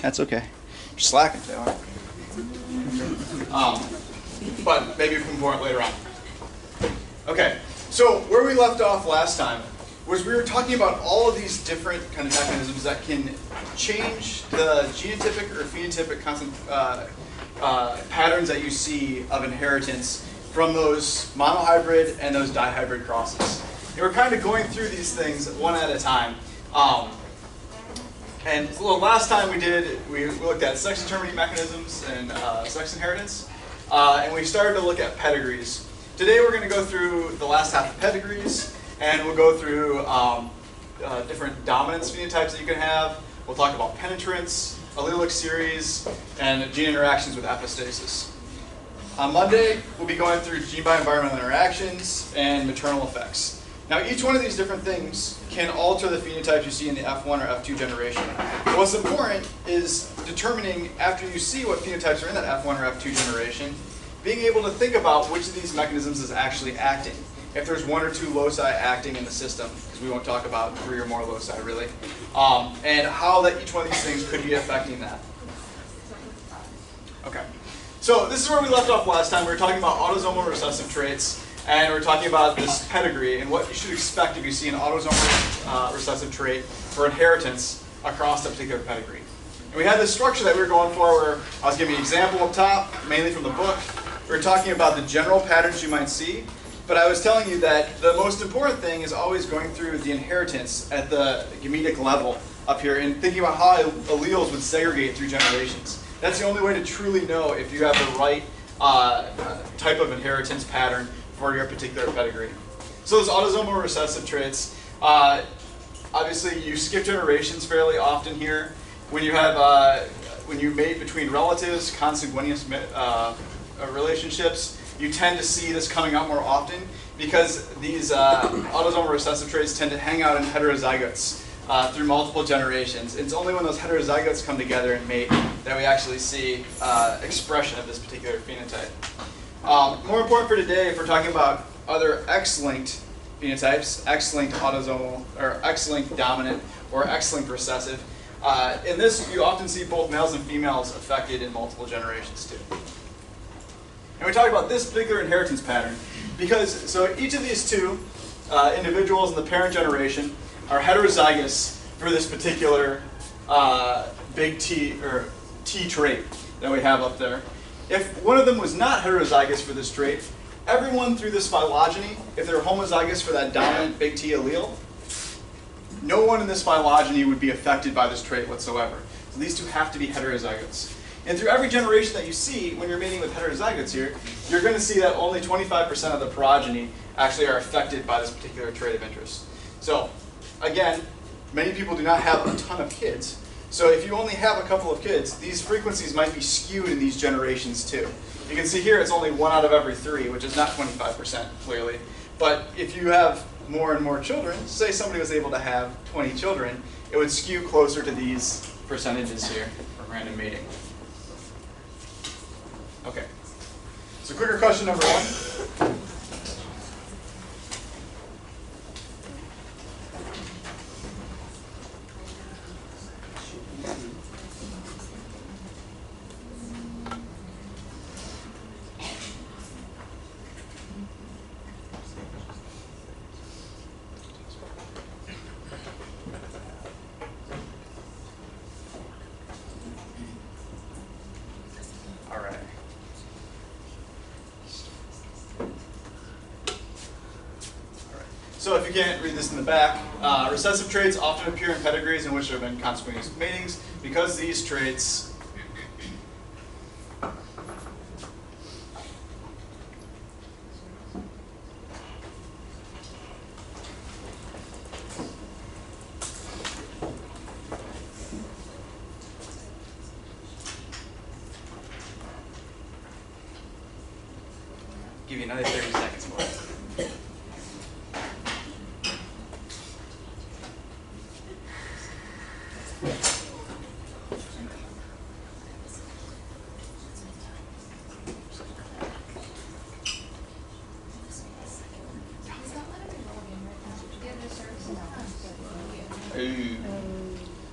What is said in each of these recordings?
That's okay. You're slacking, Taylor. But maybe we can more later on. Okay, so where we left off last time was we were talking about all of these different kind of mechanisms that can change the genotypic or phenotypic patterns that you see of inheritance from those monohybrid and those dihybrid crosses. And we're kind of going through these things one at a time. And well, last time we looked at sex determining mechanisms and sex inheritance, and we started to look at pedigrees. Today we're going to go through the last half of pedigrees, and we'll go through different dominance phenotypes that you can have. We'll talk about penetrance, allelic series, and gene interactions with epistasis. On Monday, we'll be going through gene by environmental interactions and maternal effects. Now, each one of these different things can alter the phenotypes you see in the F1 or F2 generation. But what's important is determining, after you see what phenotypes are in that F1 or F2 generation, being able to think about which of these mechanisms is actually acting. If there's one or two loci acting in the system, because we won't talk about 3 or more loci really, and how that each one of these things could be affecting that. Okay, so this is where we left off last time. We were talking about autosomal recessive traits, and we're talking about this pedigree and what you should expect if you see an autosomal recessive trait for inheritance across a particular pedigree. And we had this structure that we were going for where I was giving you an example up top, mainly from the book. We were talking about the general patterns you might see, but I was telling you that the most important thing is always going through the inheritance at the gametic level up here and thinking about how alleles would segregate through generations. That's the only way to truly know if you have the right type of inheritance pattern for your particular pedigree. So those autosomal recessive traits, obviously you skip generations fairly often here. When you have when you mate between relatives, consanguineous relationships, you tend to see this coming up more often because these autosomal recessive traits tend to hang out in heterozygotes through multiple generations. It's only when those heterozygotes come together and mate that we actually see expression of this particular phenotype. More important for today, if we're talking about other X-linked phenotypes, X-linked autosomal, or X-linked dominant, or X-linked recessive, in this you often see both males and females affected in multiple generations too. And we talk about this particular inheritance pattern because so each of these two individuals in the parent generation are heterozygous for this particular big T or T trait that we have up there. If one of them was not heterozygous for this trait, everyone through this phylogeny, if they're homozygous for that dominant big T allele, no one in this phylogeny would be affected by this trait whatsoever. So these two have to be heterozygotes. And through every generation that you see, when you're mating with heterozygotes here, you're going to see that only 25% of the progeny actually are affected by this particular trait of interest. So again, many people do not have a ton of kids. So if you only have a couple of kids, these frequencies might be skewed in these generations too. You can see here it's only 1 out of every 3, which is not 25% clearly. But if you have more and more children, say somebody was able to have 20 children, it would skew closer to these percentages here for random mating. Okay, so quicker question number 1. So if you can't read this in the back, recessive traits often appear in pedigrees in which there have been consanguineous matings because these traits give you another 30 seconds more.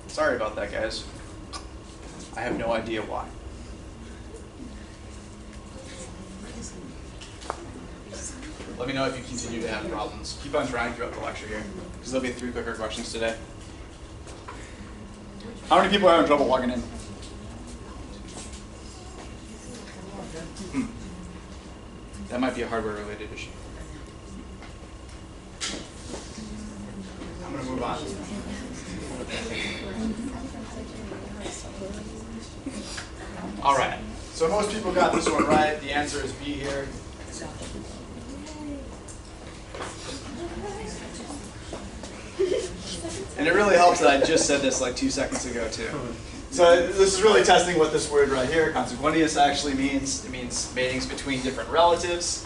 Sorry about that, guys. I have no idea why. Let me know if you continue to have problems. Keep on trying throughout the lecture here, because there'll be 3 quicker questions today. How many people are having trouble logging in? That might be a hardware-related issue. I'm going to move on. All right. So most people got this one right. The answer is B here. And it really helps that I just said this like 2 seconds ago, too. So this is really testing what this word right here, consequentious, actually means. It means matings between different relatives.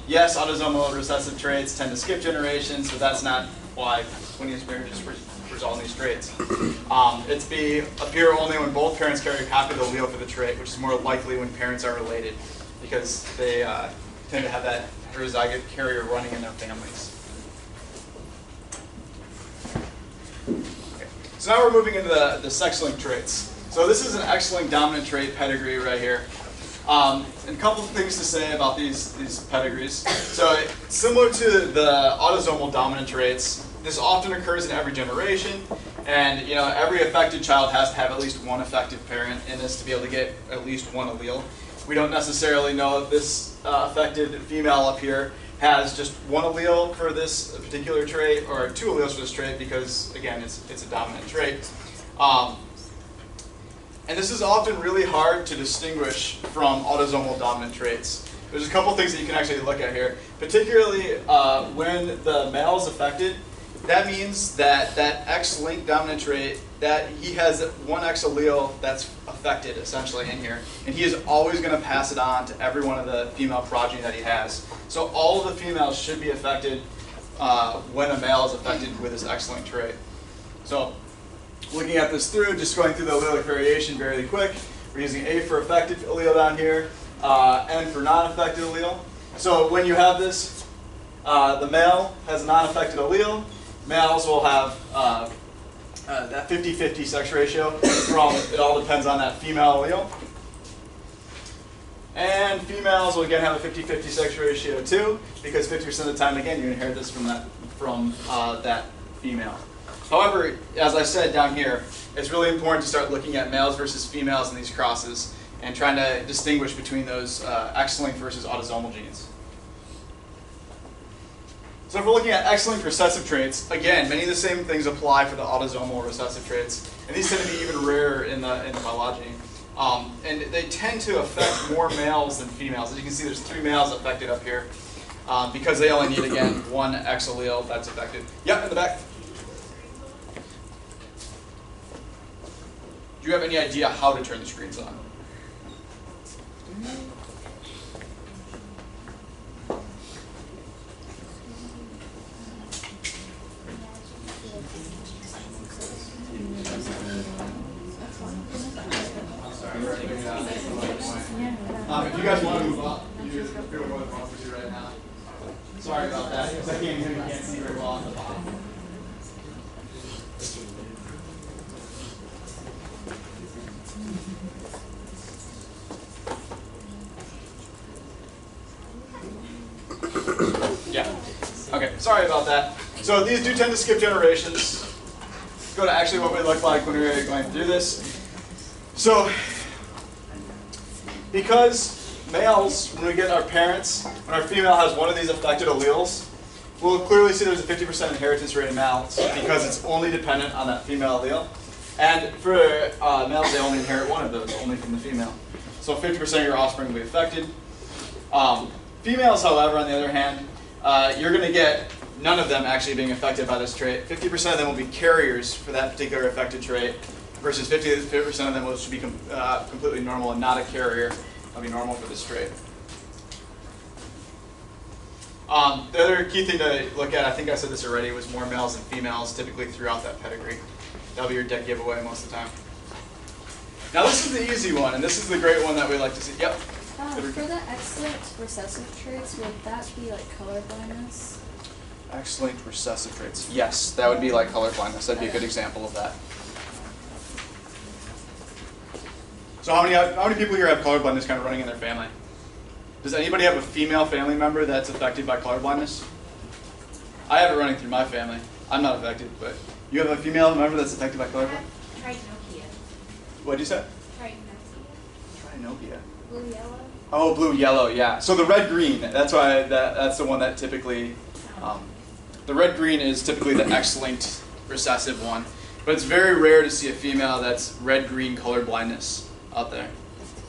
Yes, autosomal recessive traits tend to skip generations, but that's not why consequentious marriages result in these traits. It's B, appear only when both parents carry a copy of the allele for the trait, which is more likely when parents are related, because they tend to have that heterozygote carrier running in their families. So now we're moving into the sex-linked traits. So this is an X-linked dominant trait pedigree right here. And a couple of things to say about these pedigrees. So similar to the autosomal dominant traits, this often occurs in every generation. And every affected child has to have at least one affected parent in this to be able to get at least one allele. We don't necessarily know if this affected female up here has just one allele for this particular trait, or 2 alleles for this trait, because again, it's a dominant trait. And this is often really hard to distinguish from autosomal dominant traits. There's a couple things that you can actually look at here, particularly when the male is affected. That means that X-linked dominant trait, that he has one X allele that's affected essentially in here, and he is always going to pass it on to every one of the female progeny that he has. So all of the females should be affected when a male is affected with this X-linked trait. So looking at this through, just going through the allelic variation very quick, we're using A for affected allele down here, N for non-affected allele. So when you have this, the male has a non-affected allele. Males will have that 50-50 sex ratio it all depends on that female allele. And females will again have a 50-50 sex ratio too, because 50% of the time, again, you inherit this from that female. However, as I said down here, it's really important to start looking at males versus females in these crosses and trying to distinguish between those X-linked versus autosomal genes. So if we're looking at X-linked recessive traits, again, many of the same things apply for the autosomal recessive traits, and these tend to be even rarer in the phylogeny. And they tend to affect more males than females. As you can see, there's 3 males affected up here, because they only need, again, one X allele that's affected. Yep, in the back. Do you have any idea how to turn the screens on? If you guys want to move up, you feel more than welcome to right now. Sorry about that, because I can't see very well on the bottom. Yeah. Okay, sorry about that. So these do tend to skip generations. Let's go to actually what we look like when we're going through this. So, because males, when we get our parents, when our female has one of these affected alleles, we'll clearly see there's a 50% inheritance rate in males because it's only dependent on that female allele. And for males, they only inherit one of those, only from the female. So 50% of your offspring will be affected. Females, however, on the other hand, you're going to get none of them actually being affected by this trait. 50% of them will be carriers for that particular affected trait, versus 50% of them will be completely normal and not a carrier. That'll be normal for this trait. The other key thing to look at, I think I said this already, was more males than females typically throughout that pedigree. That'll be your dead giveaway most of the time. Now this is the easy one, and this is the great one that we like to see. Yep. For the X-linked recessive traits, would that be like color blindness? X-linked recessive traits. Yes, that would be like color blindness. That'd be a good example of that. So how many people here have colorblindness kind of running in their family? Does anybody have a female family member that's affected by colorblindness? I have it running through my family. I'm not affected, but you have a female member that's affected by colorblindness? Tritanopia. What'd you say? Tritanopia. Blue yellow. Oh, blue yellow, yeah. So the red green, that's why that's the one that typically, the red green is typically the X-linked recessive one. But it's very rare to see a female that's red green color blindness out there.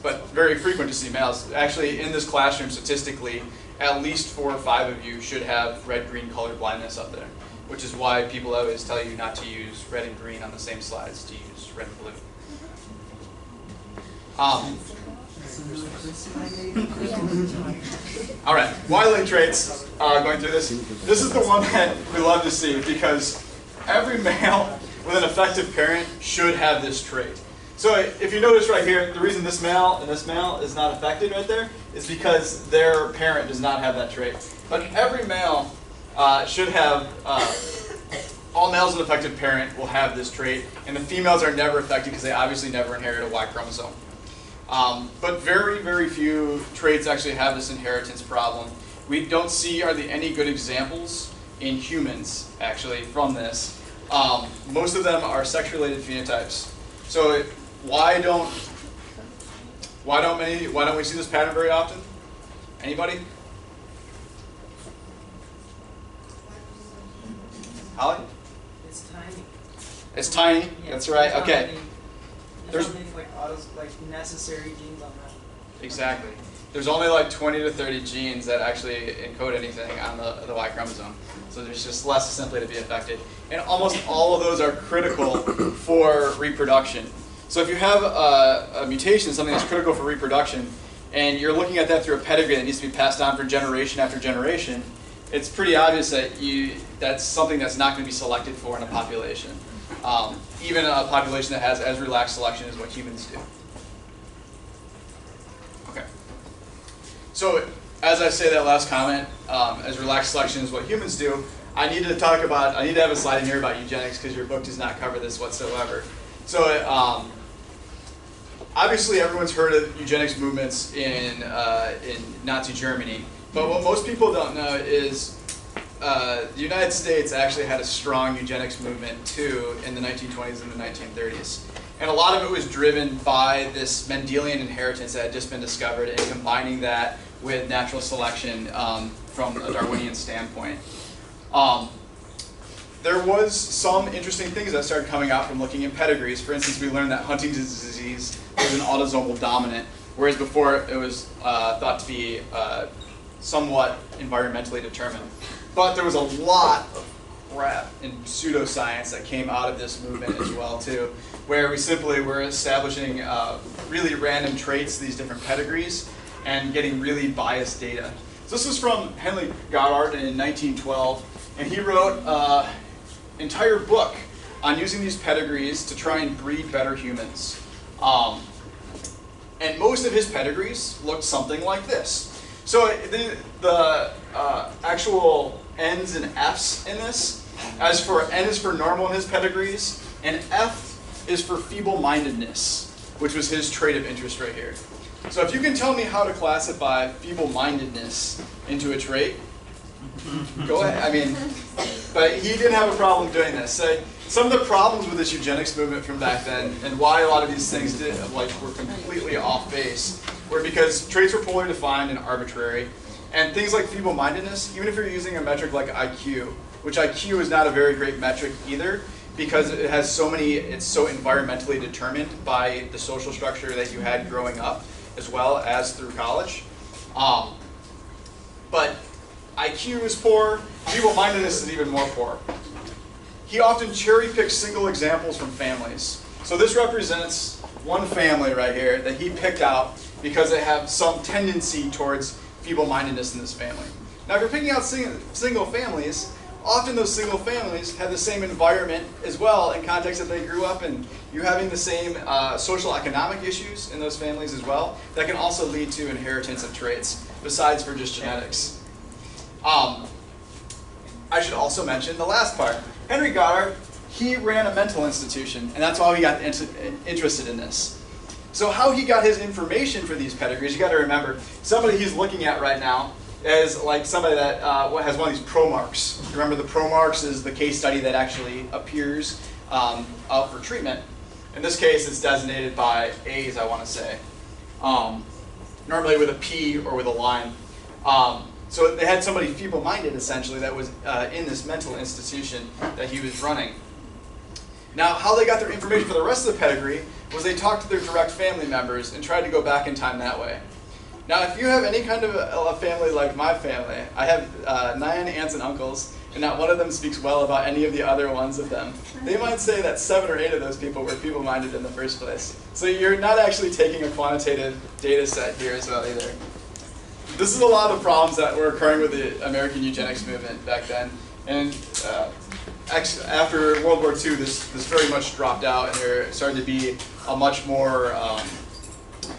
But very frequent to see males. Actually, in this classroom, statistically, at least 4 or 5 of you should have red green color blindness up there, which is why people always tell you not to use red and green on the same slides, to use red and blue. All right, Wiley traits, going through this. This is the one that we love to see because every male with an affected parent should have this trait. So if you notice right here, the reason this male and this male is not affected right there is because their parent does not have that trait. But every male should have, all males with an affected parent will have this trait, and the females are never affected because they obviously never inherit a Y chromosome. But very, very few traits actually have this inheritance problem. We don't see hardly any good examples in humans, actually, from this. Most of them are sex-related phenotypes. So why don't we see this pattern very often? Anybody? Holly? It's tiny. It's tiny. Yeah, That's right. Okay. There's only like necessary genes on that. Exactly. There's only like 20 to 30 genes that actually encode anything on the Y chromosome. So there's just less simply to be affected. And almost all of those are critical for reproduction. So if you have a mutation, something that's critical for reproduction, and you're looking at that through a pedigree that needs to be passed on for generation after generation, it's pretty obvious that that's something that's not going to be selected for in a population. Even a population that has as relaxed selection as what humans do. Okay. So as I say that last comment, as relaxed selection is what humans do, I need to have a slide in here about eugenics because your book does not cover this whatsoever. So obviously everyone's heard of eugenics movements in Nazi Germany, but what most people don't know is the United States actually had a strong eugenics movement too in the 1920s and the 1930s. And a lot of it was driven by this Mendelian inheritance that had just been discovered and combining that with natural selection from a Darwinian standpoint. There was some interesting things that started coming out from looking at pedigrees. For instance, we learned that Huntington's disease was an autosomal dominant, whereas before it was thought to be somewhat environmentally determined. But there was a lot of crap in pseudoscience that came out of this movement as well too, where we simply were establishing really random traits, these different pedigrees, and getting really biased data. So this was from Henry Goddard in 1912, and he wrote an entire book on using these pedigrees to try and breed better humans. And most of his pedigrees looked something like this. So the actual N's and F's in this, as for N is for normal in his pedigrees, and F is for feeble-mindedness, which was his trait of interest right here. So if you can tell me how to classify feeble-mindedness into a trait, go ahead. I mean, but he didn't have a problem doing this. So some of the problems with this eugenics movement from back then, and why a lot of these things were completely off base, were because traits were poorly defined and arbitrary. And things like feeble-mindedness, even if you're using a metric like IQ, which IQ is not a very great metric either, because it has so many, it's so environmentally determined by the social structure that you had growing up, as well as through college. But IQ is poor, feeble-mindedness is even more poor. He often cherry-picks single examples from families. So this represents one family right here that he picked out because they have some tendency towards feeble-mindedness in this family. Now if you're picking out single families, often those single families have the same environment as well in context that they grew up in. You're having the same social economic issues in those families as well that can also lead to inheritance of traits, besides for just genetics. I should also mention the last part. Henry Goddard, he ran a mental institution, and that's why we got interested in this. So how he got his information for these pedigrees, you got to remember, somebody he's looking at right now is like somebody that has one of these pro marks. Remember, the pro marks is the case study that actually appears out for treatment. In this case, it's designated by A's, I want to say, normally with a P or with a line. So they had somebody feeble-minded, essentially, that was in this mental institution that he was running. Now, how they got their information for the rest of the pedigree was they talked to their direct family members and tried to go back in time that way. Now, if you have any kind of a family like my family, I have 9 aunts and uncles, and not one of them speaks well about any of the other ones of them. They might say that 7 or 8 of those people were feeble-minded in the first place. So you're not actually taking a quantitative data set here as well either. This is a lot of the problems that were occurring with the American eugenics movement back then. And after World War II, this very much dropped out, and there started to be a much more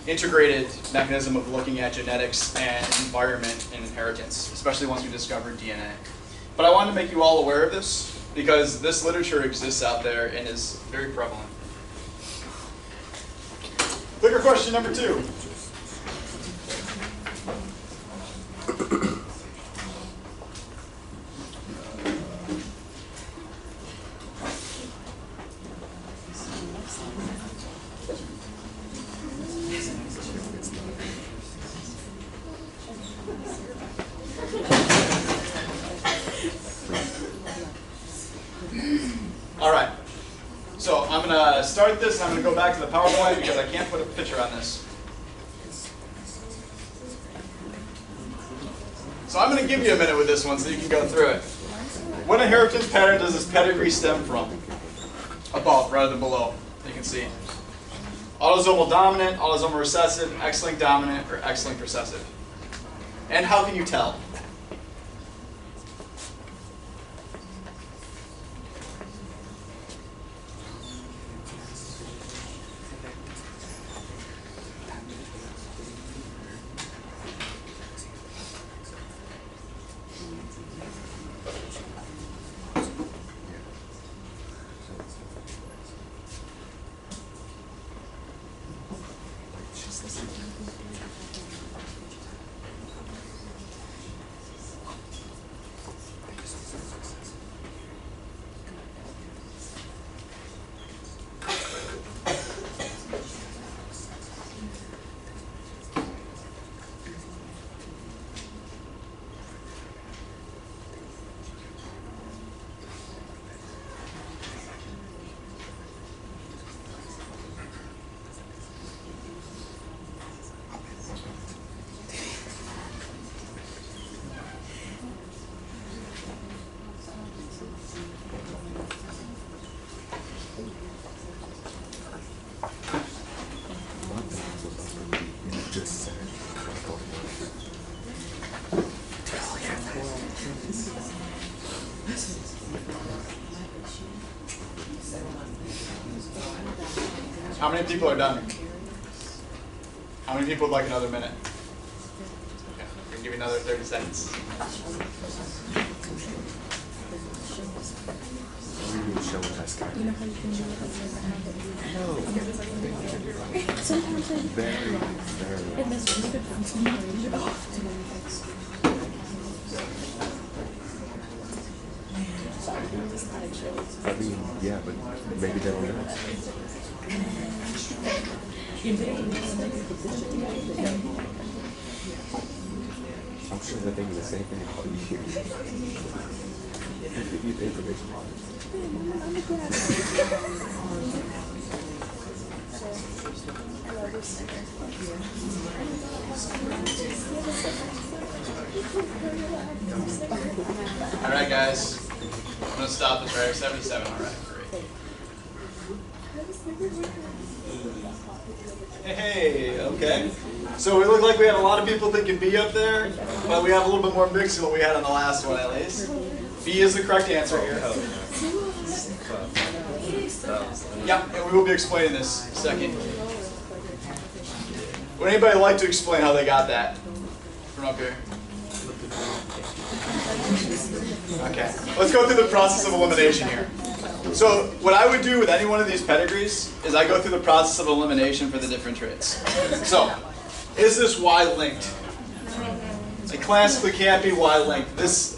integrated mechanism of looking at genetics and environment and inheritance, especially once we discovered DNA. But I wanted to make you all aware of this because this literature exists out there and is very prevalent. Clicker question number 2. All right, so I'm going to start this and I'm going to go back to the PowerPoint because I can't put a picture on this. So I'm going to give you a minute with this one so you can go through it. What inheritance pattern does this pedigree stem from? Above rather than below, you can see. Autosomal dominant, autosomal recessive, X-linked dominant, or X-linked recessive. And how can you tell? How many people are done? How many people would like another minute? Okay, we can give you another 30 seconds. I mean, yeah, but maybe they don't know. I'm sure they're thinking the same thing about you. Give you the information on it. All right, guys. I'm going to stop this right at 77. All right, great. Hey, okay. So we look like we had a lot of people thinking B up there, but we have a little bit more mix than what we had on the last one, at least. B is the correct answer here. Yeah, and we will be explaining this in a second. Would anybody like to explain how they got that from up here? Okay, let's go through the process of elimination here. So what I would do with any one of these pedigrees is I go through the process of elimination for the different traits. So, is this Y-linked? It classically can't be Y-linked. This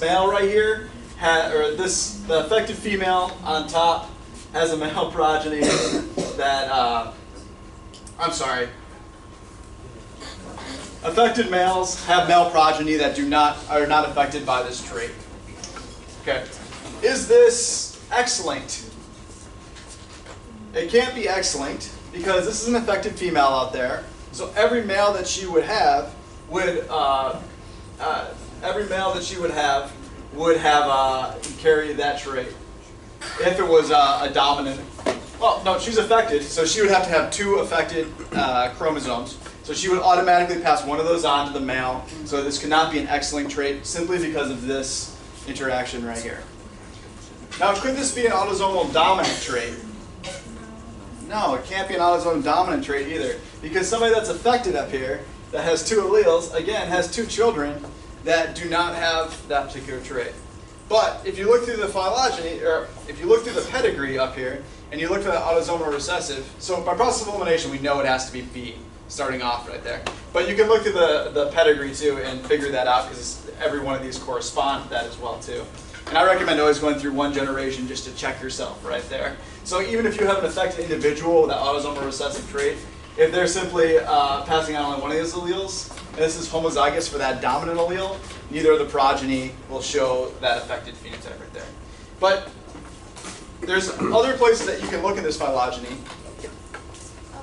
male right here, the affected female on top has a male progeny that, affected males have male progeny that are not affected by this trait. Okay. Is this X-linked? It can't be X-linked because this is an affected female out there. So every male that she would have would carry that trait. If it was a dominant, well, no, she's affected, so she would have to have 2 affected chromosomes. So she would automatically pass one of those on to the male. So this could not be an X-linked trait simply because of this interaction right here. Now, could this be an autosomal dominant trait? No, it can't be an autosomal dominant trait either, because somebody that's affected up here that has 2 alleles, again, has 2 children that do not have that particular trait. But if you look through the phylogeny, or if you look through the pedigree up here, and you look for that autosomal recessive, so by process of elimination, we know it has to be B, starting off right there. But you can look through the pedigree too and figure that out, because every one of these correspond to that as well too. And I recommend always going through one generation just to check yourself right there. So even if you have an affected individual with that autosomal recessive trait, if they're simply passing on only one of these alleles, and this is homozygous for that dominant allele, neither of the progeny will show that affected phenotype right there. But there's other places that you can look in this phylogeny.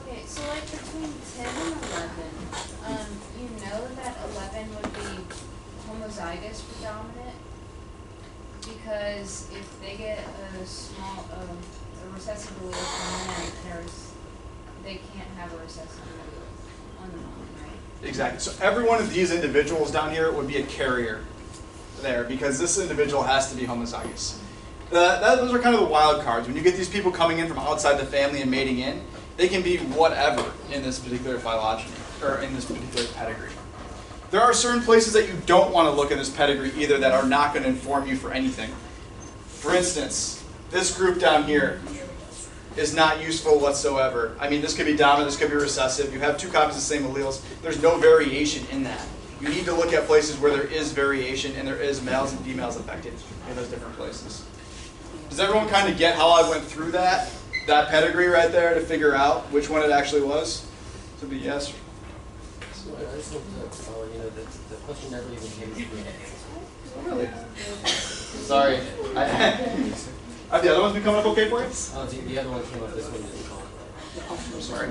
Okay, so like between 10 and 11, you know that 11 would be homozygous for dominant? Because if they get a small, a recessive allele from men, they can't have a recessive allele on the mom, right? Exactly. So every one of these individuals down here would be a carrier there, because this individual has to be homozygous. Those are kind of the wild cards. When you get these people coming in from outside the family and mating in, they can be whatever in this particular phylogeny, or in this particular pedigree. There are certain places that you don't want to look in this pedigree either that are not going to inform you for anything. For instance, this group down here is not useful whatsoever. I mean, this could be dominant, this could be recessive. You have 2 copies of the same alleles. There's no variation in that. You need to look at places where there is variation and there is males and females affected in those different places. Does everyone kind of get how I went through that pedigree right there to figure out which one it actually was? So it'd be yes. So I just want to follow, the question never even came to me. Really? Sorry. Have the other ones been coming up okay for you? Oh, the other one came up, this one didn't come up. Oh, I'm sorry.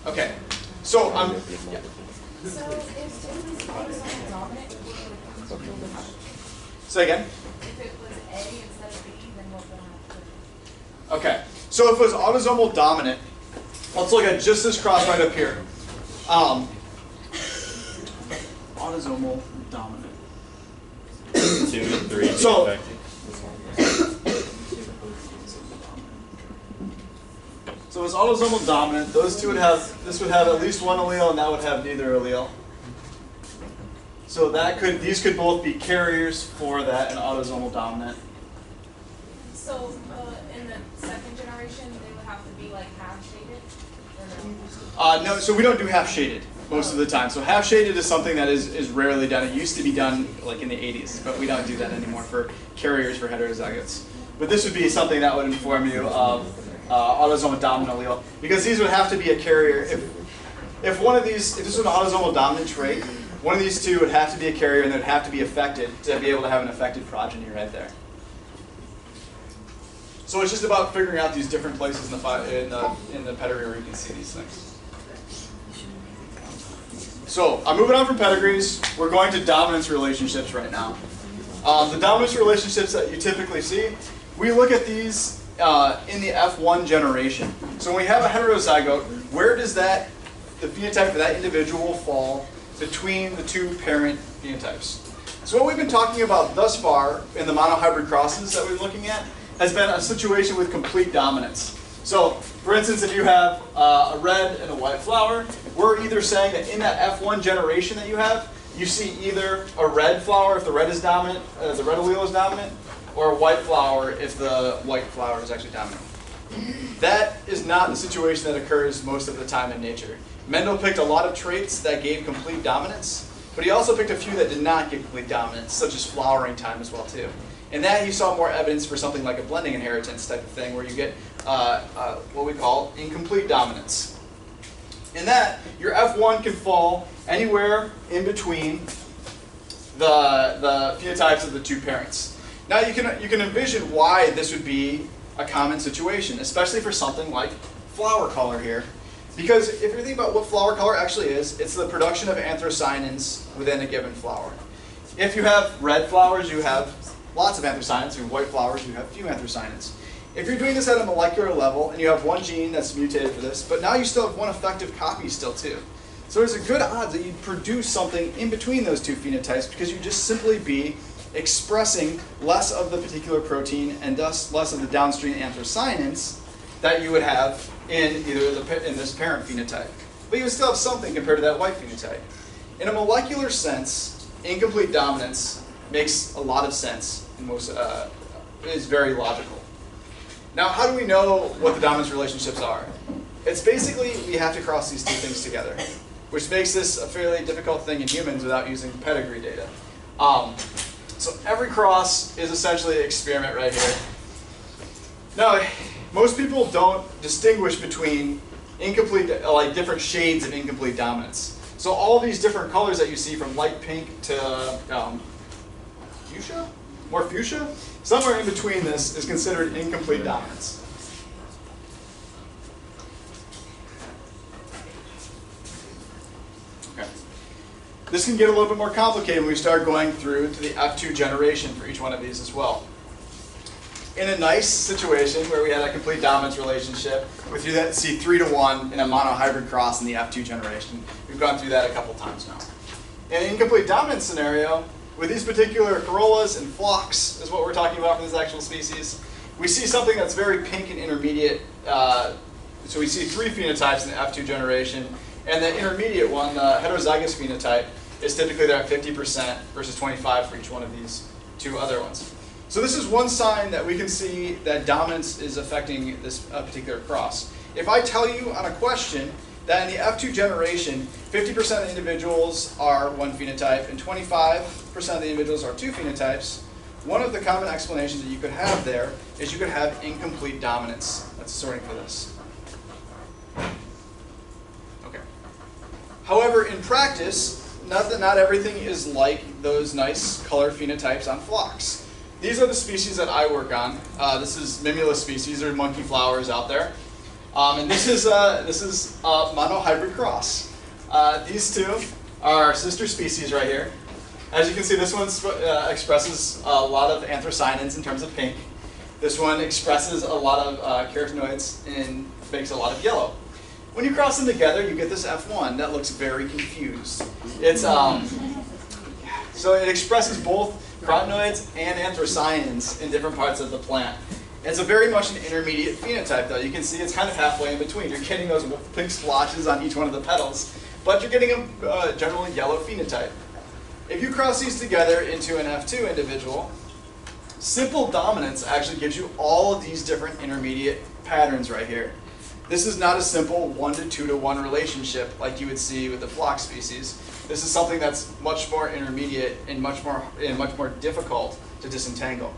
Okay. So, yeah. So if typically autosomal dominant, Say again? if it was A instead of B, then what would happen? Okay. So if it was autosomal dominant, let's look at just this cross right up here. Autosomal dominant. 2 and 3 So- affected. So it's autosomal dominant. Those two would have, this would have at least one allele, and that would have neither allele. So these could both be carriers for that in autosomal dominant. So in the second generation, they would have to be like half shaded? Or no? No, so we don't do half shaded most of the time. So half shaded is something that is rarely done. It used to be done like in the 80s, but we don't do that anymore for carriers for heterozygotes. But this would be something that would inform you of autosomal dominant allele, because these would have to be a carrier. If this was an autosomal dominant trait, one of these two would have to be a carrier, and they'd have to be affected to be able to have an affected progeny right there. So it's just about figuring out these different places in the pedigree where you can see these things. So I'm moving on from pedigrees. We're going to dominance relationships right now. The dominance relationships that you typically see, we look at these in the F1 generation. So when we have a heterozygote, where does the phenotype of that individual fall between the 2 parent phenotypes? So what we've been talking about thus far in the monohybrid crosses that we're looking at has been a situation with complete dominance. So, for instance, if you have a red and a white flower, we're either saying that in that F1 generation that you have, you see either a red flower if the red is dominant, the red allele is dominant, or a white flower if the white flower is actually dominant. That is not the situation that occurs most of the time in nature. Mendel picked a lot of traits that gave complete dominance, but he also picked a few that did not give complete dominance, such as flowering time as well too. In that, he saw more evidence for something like a blending inheritance type of thing, where you get what we call incomplete dominance. In that, your F1 can fall anywhere in between the phenotypes of the two parents. Now you can envision why this would be a common situation, especially for something like flower color here. Because if you're thinking about what flower color actually is, it's the production of anthocyanins within a given flower. If you have red flowers, you have lots of anthocyanins. If you have white flowers, you have few anthocyanins. If you're doing this at a molecular level, and you have one gene that's mutated for this, but now you still have one effective copy still too. So there's a good odds that you'd produce something in between those two phenotypes, because you'd just simply be expressing less of the particular protein and thus less of the downstream anthocyanins that you would have in in this parent phenotype. But you would still have something compared to that white phenotype. In a molecular sense, incomplete dominance makes a lot of sense and is very logical. Now, how do we know what the dominance relationships are? It's basically we have to cross these two things together, which makes this a fairly difficult thing in humans without using pedigree data. So every cross is essentially an experiment right here. Now, most people don't distinguish between incomplete, like different shades of incomplete dominance. So all these different colors that you see from light pink to fuchsia, more fuchsia, somewhere in between this is considered incomplete dominance. Okay. This can get a little bit more complicated when we start going through to the F2 generation for each one of these as well. In a nice situation where we had a complete dominance relationship, we see 3 to 1 in a monohybrid cross in the F2 generation. We've gone through that a couple times now. In an incomplete dominance scenario, with these particular corollas and flocks is what we're talking about for this actual species, we see something that's very pink and intermediate. So we see 3 phenotypes in the F2 generation, and the intermediate one, the heterozygous phenotype, is typically there at 50% versus 25% for each one of these 2 other ones. So this is one sign that we can see that dominance is affecting this particular cross. If I tell you on a question that in the F2 generation, 50% of the individuals are one phenotype and 25% of the individuals are 2 phenotypes, one of the common explanations that you could have there is you could have incomplete dominance. That's sorting for this. Okay. However, in practice, not everything is like those nice color phenotypes on flocks. These are the species that I work on. This is Mimulus species. There are monkey flowers out there. And this is a monohybrid cross. These 2 are sister species right here. As you can see, this one expresses a lot of anthocyanins in terms of pink. This one expresses a lot of carotenoids and makes a lot of yellow. When you cross them together, you get this F1 that looks very confused. It's so it expresses both carotenoids and anthocyanins in different parts of the plant. It's a very much an intermediate phenotype, though. You can see it's kind of halfway in between. You're getting those pink splotches on each one of the petals, but you're getting a generally yellow phenotype. If you cross these together into an F2 individual, simple dominance actually gives you all of these different intermediate patterns right here. This is not a simple 1 to 2 to 1 relationship like you would see with the flock species. This is something that's much more intermediate and much more difficult to disentangle.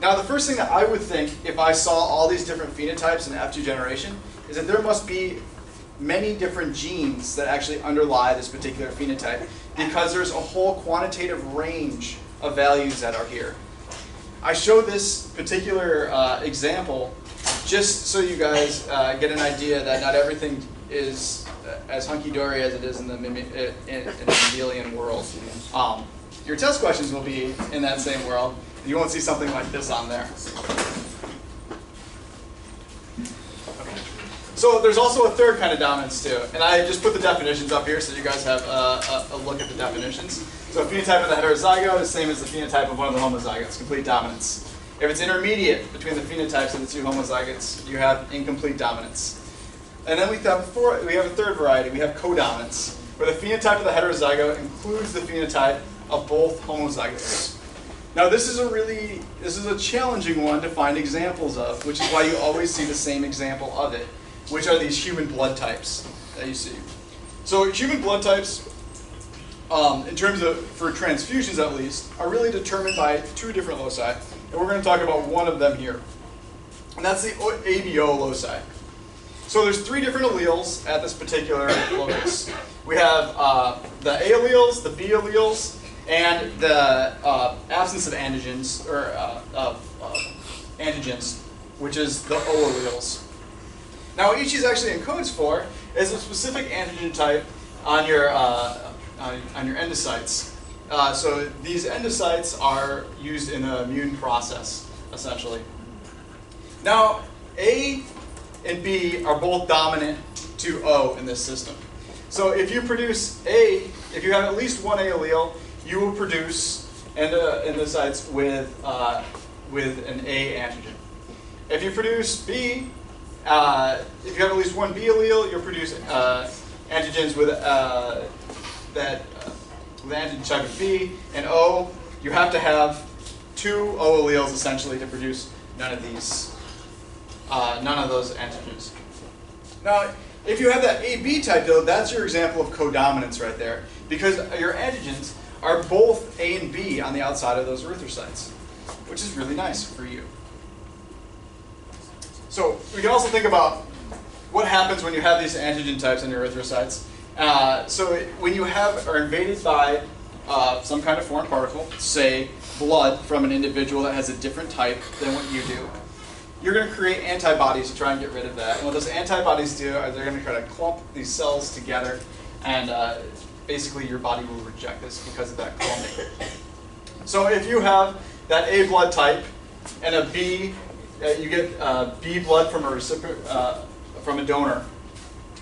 Now, the first thing that I would think if I saw all these different phenotypes in the F2 generation is that there must be many different genes that actually underlie this particular phenotype, because there's a whole quantitative range of values that are here. I show this particular example just so you guys get an idea that not everything is as hunky-dory as it is in the Mendelian world. Your test questions will be in that same world. You won't see something like this on there. Okay. So there's also a third kind of dominance too, and I just put the definitions up here so you guys have a look at the definitions. So a phenotype of the heterozygote is the same as the phenotype of one of the homozygotes, complete dominance. If it's intermediate between the phenotypes of the 2 homozygotes, you have incomplete dominance. And then we have a third variety. We have codominance, where the phenotype of the heterozygote includes the phenotype of both homozygotes. Now this is a challenging one to find examples of, which is why you always see the same example of it, which are these human blood types that you see. So human blood types, in terms of, for transfusions at least, are really determined by two different loci. And we're going to talk about one of them here. And that's the ABO loci. So there's three different alleles at this particular locus. We have the A alleles, the B alleles, and the absence of antigens, or antigens, which is the O alleles. Now what each of these actually encodes for is a specific antigen type on your endocytes. So these endocytes are used in the immune process, essentially. Now, A and B are both dominant to O in this system. So if you produce A, if you have at least one A allele, you will produce endocytes with an A antigen. If you produce B, if you have at least one B allele, you'll produce antigens with with antigen type of B. And O, you have to have two O alleles essentially to produce none of those antigens. Now, if you have that AB type though, that's your example of codominance right there, because your antigens are both A and B on the outside of those erythrocytes, which is really nice for you. So we can also think about what happens when you have these antigen types in your erythrocytes. So when you are invaded by some kind of foreign particle, say blood from an individual that has a different type than what you do, you're going to create antibodies to try and get rid of that. And what those antibodies do is they're going to try to clump these cells together, and basically your body will reject this because of that clumping. So if you have that A blood type and a B, you get B blood from a recipient, from a donor,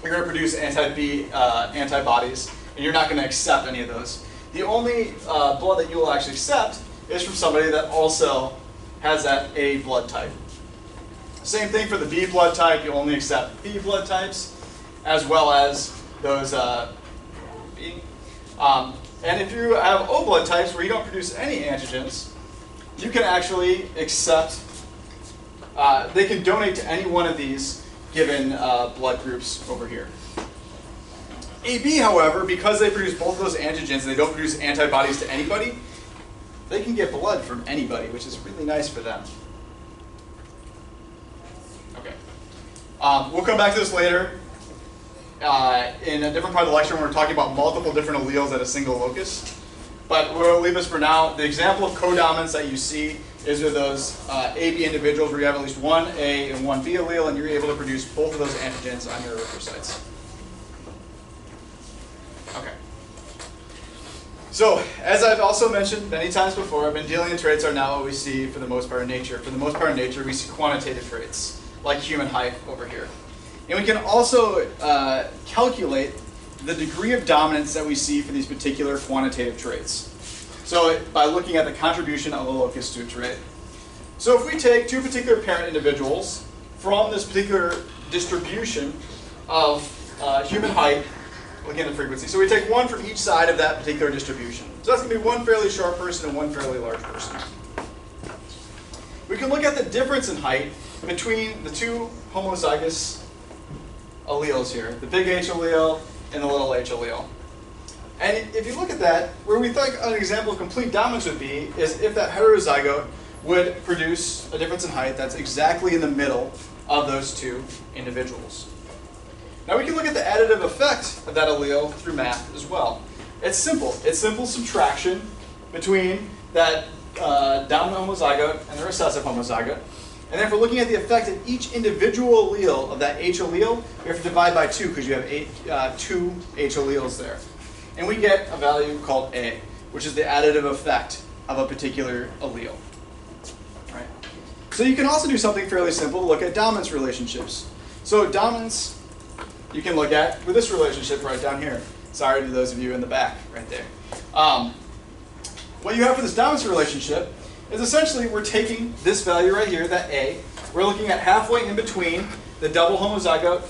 you're going to produce anti-B antibodies, and you're not going to accept any of those. The only blood that you will actually accept is from somebody that also has that A blood type. Same thing for the B blood type, you only accept B blood types, as well as those B. And if you have O blood types where you don't produce any antigens, you can actually accept, they can donate to any one of these given blood groups over here. AB, however, because they produce both of those antigens and they don't produce antibodies to anybody, they can get blood from anybody, which is really nice for them. Okay. We'll come back to this later in a different part of the lecture when we're talking about multiple different alleles at a single locus. But we'll leave this for now. The example of codominance that you see is with those AB individuals where you have at least one A and one B allele, and you're able to produce both of those antigens on your erythrocytes. Okay. So, as I've also mentioned many times before, Mendelian traits are now what we see for the most part in nature. For the most part in nature, we see quantitative traits, like human height over here. And we can also calculate the degree of dominance that we see for these particular quantitative traits. So by looking at the contribution of a locus to a trait. So if we take two particular parent individuals from this particular distribution of human height, looking at the frequency. So we take one from each side of that particular distribution. So that's going to be one fairly short person and one fairly large person. We can look at the difference in height between the two homozygous alleles here, the big H allele and the little h allele. And if you look at that, where we think an example of complete dominance would be is if that heterozygote would produce a difference in height that's exactly in the middle of those two individuals. Now we can look at the additive effect of that allele through math as well. It's simple. It's simple subtraction between that dominant homozygote and the recessive homozygote. And then if we're looking at the effect of each individual allele of that H allele, we have to divide by 2 because you have two H alleles there. And we get a value called A, which is the additive effect of a particular allele. Right? So you can also do something fairly simple to look at dominance relationships. So dominance, you can look at with this relationship right down here. Sorry to those of you in the back right there. What you have for this dominance relationship is essentially we're taking this value right here, that A, we're looking at halfway in between the double homozygote,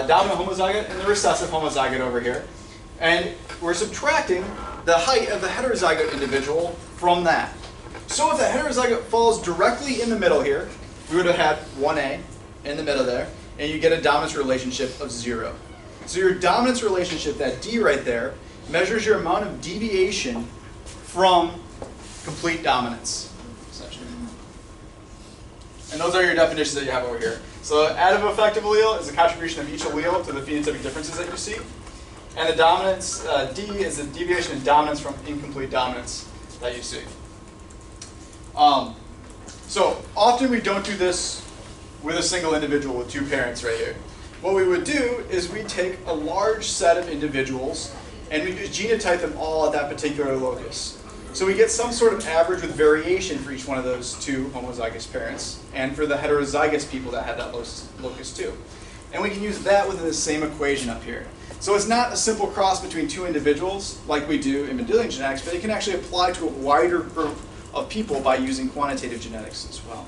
dominant homozygote, and the recessive homozygote over here. And we're subtracting the height of the heterozygote individual from that. So if the heterozygote falls directly in the middle here, we would have had 1A in the middle there, and you get a dominance relationship of 0. So your dominance relationship, that D right there, measures your amount of deviation from complete dominance, essentially. And those are your definitions that you have over here. So additive effective allele is the contribution of each allele to the phenotypic differences that you see. And the dominance, D, is the deviation in dominance from incomplete dominance that you see. So often we don't do this with a single individual with 2 parents right here. What we would do is we take a large set of individuals and we just genotype them all at that particular locus. So we get some sort of average with variation for each one of those 2 homozygous parents and for the heterozygous people that have that locus too. And we can use that within the same equation up here. So it's not a simple cross between 2 individuals like we do in Mendelian genetics, but it can actually apply to a wider group of people by using quantitative genetics as well.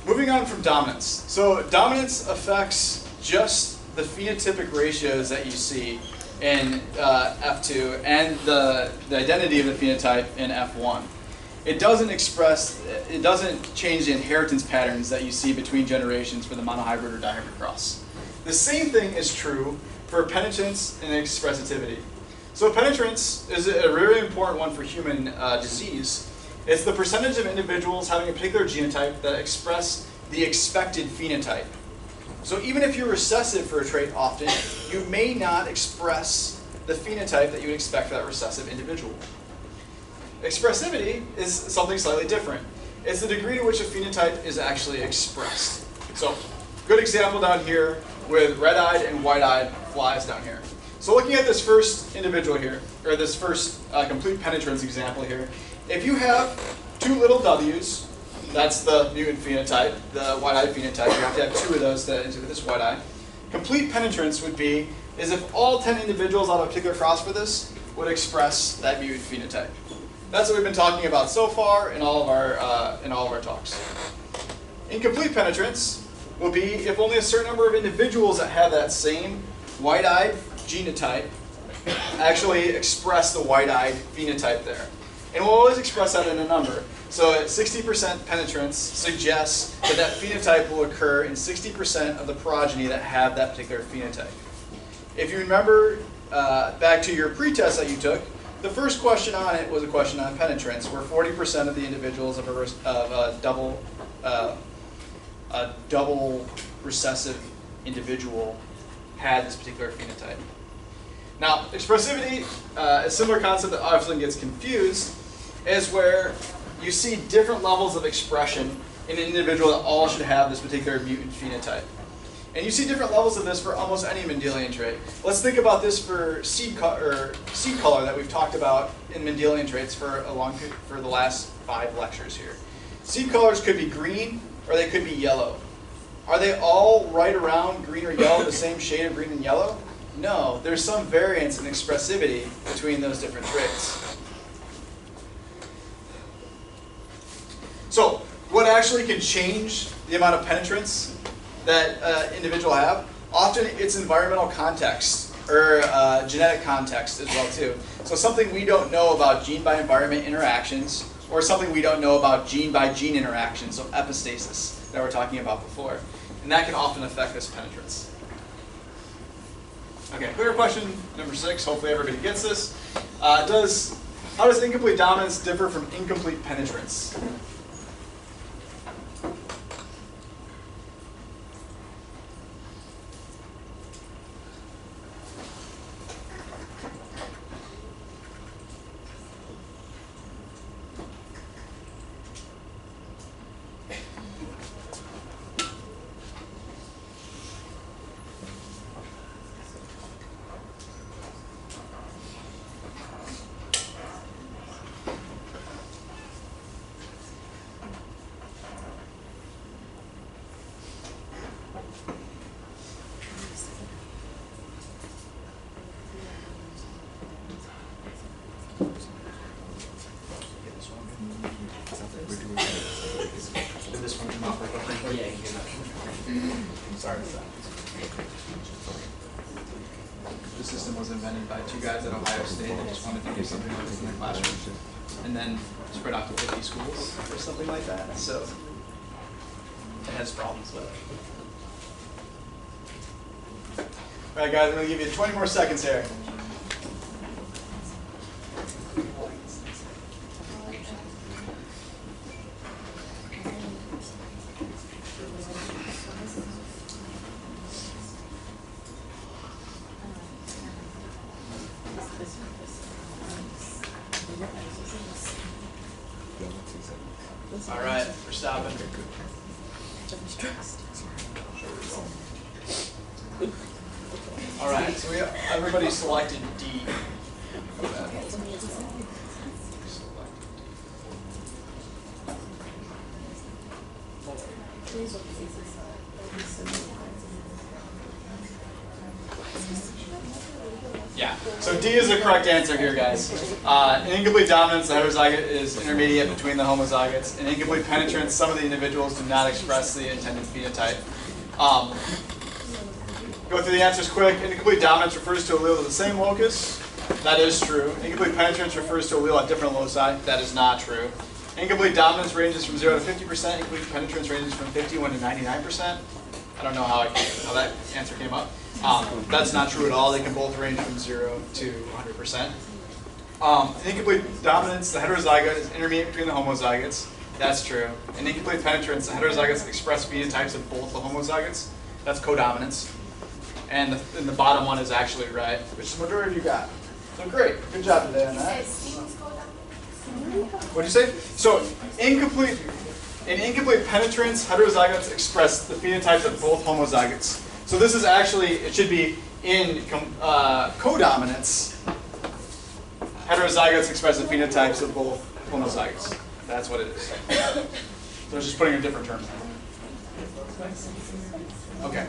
Moving on from dominance. So dominance affects just the phenotypic ratios that you see in F2 and the identity of the phenotype in F1. It doesn't change the inheritance patterns that you see between generations for the monohybrid or dihybrid cross. The same thing is true for penetrance and expressivity. So penetrance is a really important one for human disease. It's the percentage of individuals having a particular genotype that express the expected phenotype. So even if you're recessive for a trait often, you may not express the phenotype that you would expect for that recessive individual. Expressivity is something slightly different. It's the degree to which a phenotype is actually expressed. So, good example down here with red-eyed and white-eyed flies down here. So looking at this first individual here, or this first complete penetrance example here, if you have 2 little W's, that's the mutant phenotype, the white-eyed phenotype, you have to have 2 of those to exhibit this white-eye. Complete penetrance would be is if all 10 individuals out of a particular cross for this would express that mutant phenotype. That's what we've been talking about so far in all of our talks. Incomplete penetrance will be if only a certain number of individuals that have that same white-eyed genotype actually express the white-eyed phenotype there. And we'll always express that in a number. So at 60% penetrance suggests that that phenotype will occur in 60% of the progeny that have that particular phenotype. If you remember back to your pretest that you took, the first question on it was a question on penetrance, where 40% of the individuals of a double recessive individual had this particular phenotype. Now, expressivity, a similar concept that often gets confused, is where you see different levels of expression in an individual that all should have this particular mutant phenotype. And you see different levels of this for almost any Mendelian trait. Let's think about this for seed color that we've talked about in Mendelian traits for the last 5 lectures here. Seed colors could be green or they could be yellow. Are they all right around green or yellow, the same shade of green and yellow? No, there's some variance in expressivity between those different traits. So, what actually can change the amount of penetrance that individual have? Often it's environmental context or genetic context as well too. So something we don't know about gene by environment interactions, or something we don't know about gene by gene interactions, so epistasis that we were talking about before. And that can often affect this penetrance. Okay, clear question number 6. Hopefully everybody gets this. How does incomplete dominance differ from incomplete penetrance? Sorry for that. the system was invented by two guys at Ohio State that just wanted to do something like this in their classroom, and then spread out to 50 schools or something like that. So it has problems with it. All right, guys, I'm going to give you 20 more seconds here. All right, we're stopping. All right, so everybody selected D. Yeah, so D is the correct answer here, guys. In incomplete dominance, the heterozygote is intermediate between the homozygotes. In incomplete penetrance, some of the individuals do not express the intended phenotype. Go through the answers quick. Incomplete dominance refers to allele at the same locus. That is true. Incomplete penetrance refers to allele at different loci. That is not true. Incomplete dominance ranges from 0 to 50%. Incomplete penetrance ranges from 51 to 99%. I don't know how that answer came up. That's not true at all. They can both range from 0 to 100%. In incomplete dominance, the heterozygote is intermediate between the homozygotes. That's true. In incomplete penetrance, the heterozygotes express phenotypes of both the homozygotes. That's codominance. And the bottom one is actually right, which the majority of you got. So great. Good job today on that. What did you say? So in incomplete penetrance, heterozygotes express the phenotypes of both homozygotes. So this is actually, it should be in codominance, heterozygotes express the phenotypes of both homozygotes. That's what it is. So I was just putting a different term. Okay.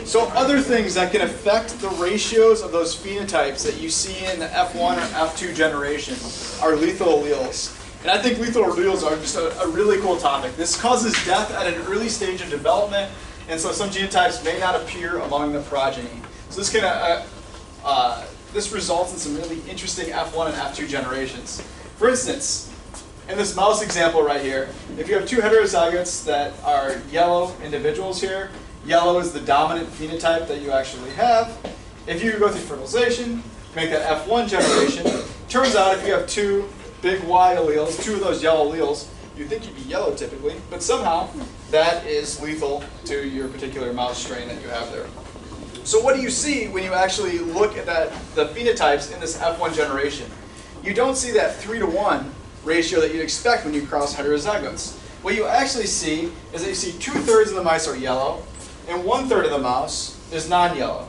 So other things that can affect the ratios of those phenotypes that you see in the F1 or F2 generation are lethal alleles. And I think lethal alleles are just a really cool topic. This causes death at an early stage of development, and so some genotypes may not appear among the progeny. So this results in some really interesting F1 and F2 generations. For instance, in this mouse example right here, if you have two heterozygotes that are yellow individuals here, yellow is the dominant phenotype that you actually have. If you go through fertilization, make that F1 generation, turns out if you have two big Y alleles, two of those yellow alleles, you'd think you'd be yellow typically, but somehow that is lethal to your particular mouse strain that you have there. So what do you see when you actually look at the phenotypes in this F1 generation? You don't see that 3-to-1 ratio that you'd expect when you cross heterozygotes. What you actually see is that you see 2/3 of the mice are yellow, and 1/3 of the mouse is non-yellow.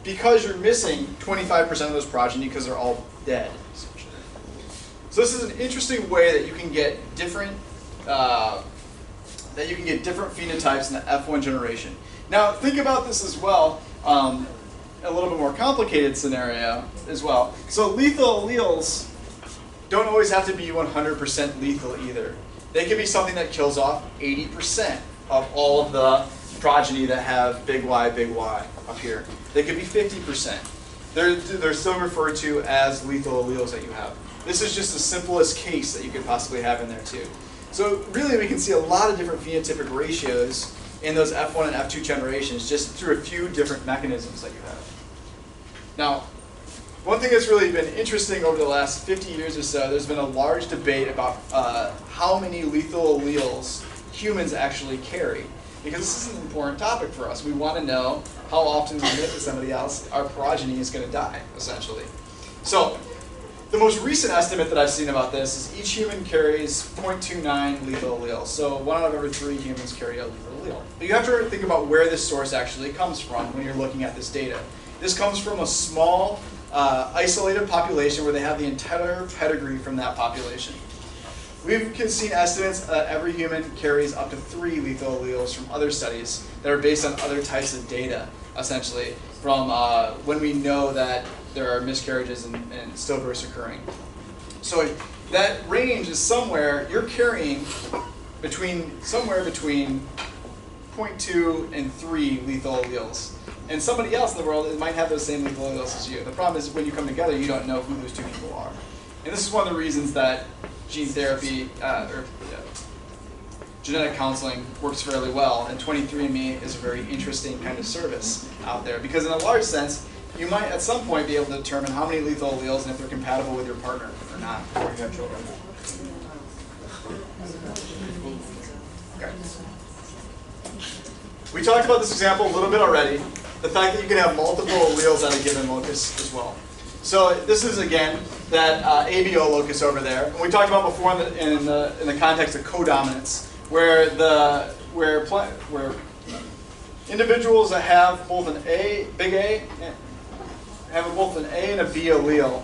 Because you're missing 25% of those progeny because they're all dead, essentially. So this is an interesting way that you can get different phenotypes in the F1 generation. Now think about this as well, a little bit more complicated scenario as well. So lethal alleles don't always have to be 100% lethal either. They can be something that kills off 80% of all of the progeny that have big Y up here. They could be 50%. They're still referred to as lethal alleles that you have. This is just the simplest case that you could possibly have in there too. So really we can see a lot of different phenotypic ratios in those F1 and F2 generations just through a few different mechanisms that you have. Now, one thing that's really been interesting over the last 50 years or so, there's been a large debate about how many lethal alleles humans actually carry. Because this is an important topic for us. We want to know how often we admit to somebody else our progeny is going to die, essentially. So the most recent estimate that I've seen about this is each human carries 0.29 lethal alleles. So 1 out of every 3 humans carry a lethal allele. But you have to think about where this source actually comes from when you're looking at this data. This comes from a small isolated population where they have the entire pedigree from that population. We've seen estimates that every human carries up to 3 lethal alleles from other studies that are based on other types of data, essentially, from when we know that there are miscarriages and stillbirths occurring. So that range is somewhere, you're carrying somewhere between 0.2 and 3 lethal alleles. And somebody else in the world might have those same lethal alleles as you. The problem is when you come together, you don't know who those two people are. And this is one of the reasons that gene therapy, genetic counseling works fairly well, and 23andMe is a very interesting kind of service out there. Because in a large sense, you might at some point be able to determine how many lethal alleles and if they're compatible with your partner or not before you have children. Okay. We talked about this example a little bit already, the fact that you can have multiple alleles at a given locus as well. So this is, again, that ABO locus over there. And we talked about before in the context of codominance, where individuals that have both an big A, have both an A and a B allele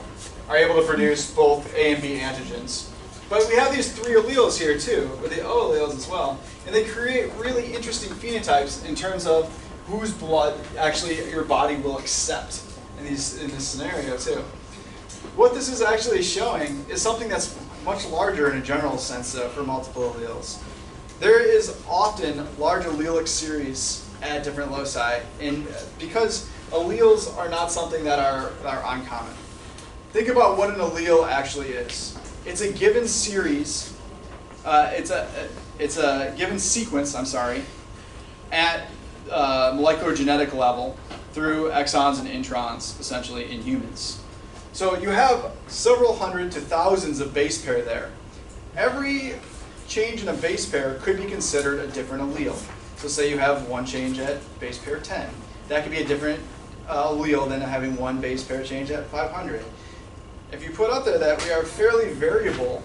are able to produce both A and B antigens. But we have these 3 alleles here too, or the O alleles as well, and they create really interesting phenotypes in terms of whose blood actually your body will accept in this scenario too. What this is actually showing is something that's much larger in a general sense for multiple alleles. There is often large allelic series at different loci, and because alleles are not something that are uncommon. Think about what an allele actually is. It's a given series. It's a given sequence. I'm sorry, at molecular genetic level through exons and introns, essentially in humans. So you have several hundred to thousands of base pair there. Every change in a base pair could be considered a different allele. So say you have one change at base pair 10. That could be a different allele than having one base pair change at 500. If you put out there that we are fairly variable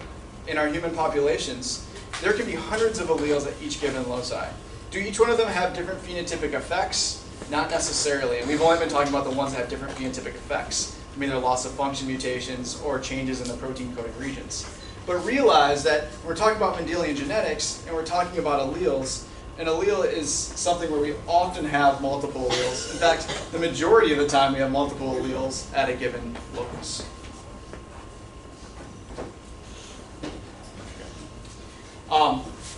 in our human populations, there can be hundreds of alleles at each given loci. Do each one of them have different phenotypic effects? Not necessarily, and we've only been talking about the ones that have different phenotypic effects, either loss of function mutations or changes in the protein coding regions. But realize that we're talking about Mendelian genetics and we're talking about alleles. An allele is something where we often have multiple alleles. In fact, the majority of the time we have multiple alleles at a given locus.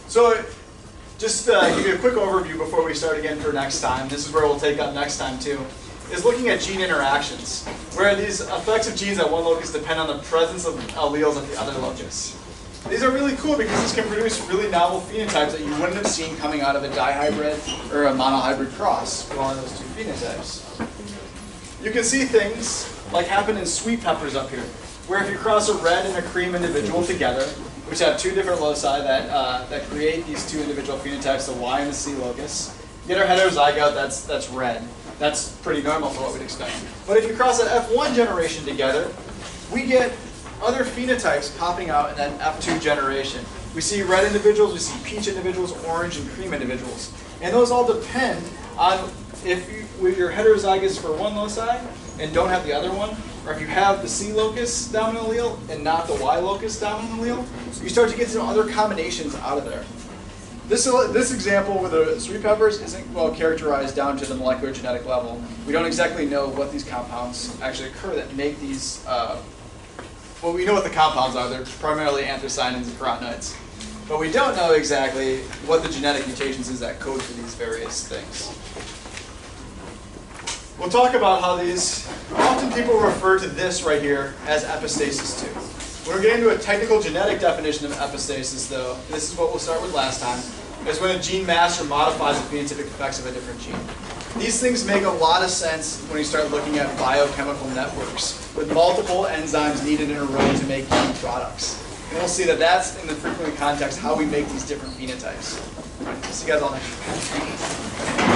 So just give you a quick overview before we start again for next time. This is where we'll take up next time too, is looking at gene interactions, where these effects of genes at one locus depend on the presence of alleles at the other locus. These are really cool because this can produce really novel phenotypes that you wouldn't have seen coming out of a dihybrid or a monohybrid cross with one of those two phenotypes. You can see things like happen in sweet peppers up here, where if you cross a red and a cream individual together, which have 2 different loci that create these 2 individual phenotypes, the Y and the C locus, you get our heterozygote that's red. That's pretty normal for what we'd expect. But if you cross an F1 generation together, we get other phenotypes popping out in that F2 generation. We see red individuals, we see peach individuals, orange and cream individuals. And those all depend on if you're heterozygous for one loci and don't have the other one, or if you have the C locus dominant allele and not the Y locus dominant allele, you start to get some other combinations out of there. This example with the sweet peppers isn't well characterized down to the molecular genetic level. We don't exactly know what these compounds actually occur that make these, well, we know what the compounds are. They're primarily anthocyanins and carotenoids. But we don't know exactly what the genetic mutations is that code for these various things. We'll talk about how these, often people refer to this right here as epistasis too. When we get into a technical genetic definition of epistasis though, this is what we'll start with last time, is when a gene master modifies the phenotypic effects of a different gene. These things make a lot of sense when you start looking at biochemical networks with multiple enzymes needed in a row to make key products. And we'll see that that's in the frequent context how we make these different phenotypes. See you guys all next week.